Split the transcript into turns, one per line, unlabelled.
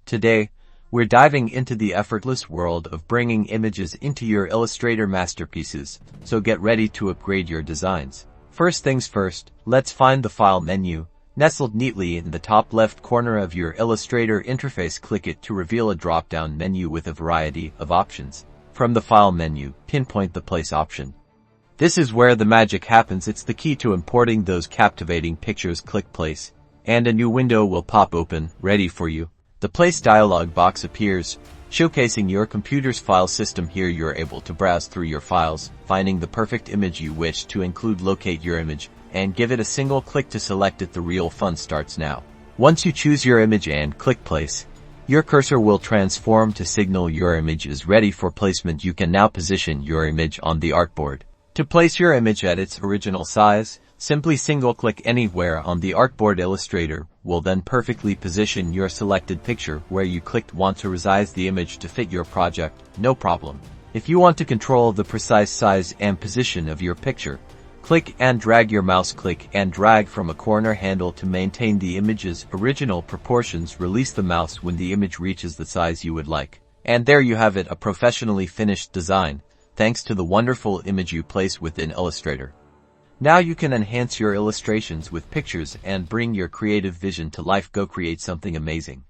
Today, we're diving into the effortless world of bringing images into your Illustrator masterpieces, so get ready to upgrade your designs. First things first, let's find the File menu. Nestled neatly in the top left corner of your Illustrator interface, click it to reveal a drop-down menu with a variety of options. From the File menu, pinpoint the Place option. This is where the magic happens. It's the key to importing those captivating pictures. Click Place, and a new window will pop open, ready for you. The Place dialog box appears, showcasing your computer's file system. Here you're able to browse through your files, finding the perfect image you wish to include. Locate your image, and give it a single click to select it. The real fun starts now. Once you choose your image and click Place, your cursor will transform to signal your image is ready for placement. You can now position your image on the artboard. To place your image at its original size, simply single-click anywhere on the artboard. Illustrator will then perfectly position your selected picture where you clicked. Want to resize the image to fit your project? No problem. If you want to control the precise size and position of your picture, click and drag your mouse. Click and drag from a corner handle to maintain the image's original proportions. Release the mouse when the image reaches the size you would like. And there you have it, a professionally finished design, thanks to the wonderful image you place within Illustrator. Now you can enhance your illustrations with pictures and bring your creative vision to life. Go create something amazing.